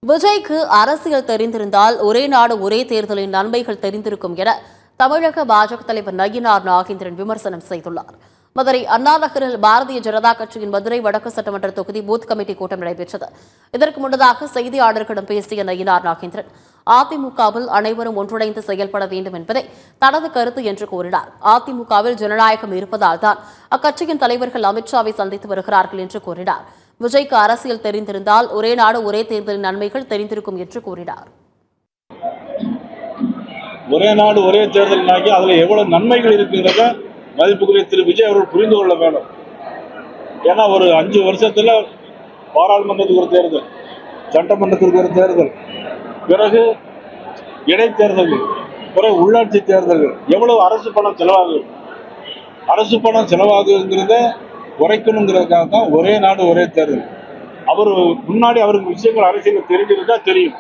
விஜய்க்கு அரசியல் தெரிந்திருந்தால் ஒரே நாடு ஒரே தேர்தலின் நன்மைகள் தெரிந்திருக்கும் என தமிழக பாஜக தலைவர் நயினார் நாகேந்திரன் விமர்சனம் செய்துள்ளார். மதுரை அண்ணா நகரில் பாரதிய ஜனதா கட்சியின் மதுரை வடக்கு சட்டமன்ற தொகுதி பூத் கமிட்டி கூட்டம் நடைபெற்றது. இதற்கு முன்னதாக செய்தியாளர்களிடம் பேசிய நயினார் நாகேந்திரன், அதிமுகவில் அனைவரும் ஒன்றிணைந்து செயல்பட வேண்டும் என்பதே தனது கருத்து என்று கூறினார். அதிமுகவில் ஜனநாயகம் இருப்பதால் தான் அக்கட்சியின் தலைவர்கள் அமித்ஷாவை சந்தித்து வருகிறார்கள் என்று கூறினார். விஜய்க்கு அரசியல் தெரிந்திருந்தால் ஒரே நாடு ஒரே தேர்தலின் நன்மைகள் தெரிந்திருக்கும் என்று கூறினார். ஒரே நாடு ஒரே தேர்தல் அதுல எவ்வளவு நன்மைகள் இருக்குங்கிறத மதிப்புக்குரிய திரு விஜய் அவர்கள் புரிந்து கொள்ள வேண்டும். ஏன்னா ஒரு 5 வருஷத்துல பாராளுமன்றத்துக்கு ஒரு தேர்தல், சட்டமன்றத்திற்கு ஒரு தேர்தல், பிறகு இடைத்தேர்தல்கள், பிறகு உள்ளாட்சி தேர்தல்கள், எவ்வளவு அரசு பணம் செலவாகுது. அரசு பணம் செலவாகுங்கிறத குறைக்கணுங்கிறதுக்காக தான் ஒரே நாடு ஒரே தேர்தல். அவர் முன்னாடி அவருக்கு விஷயங்கள் அரசியல் தெரிஞ்சிருந்தா தெரியும்.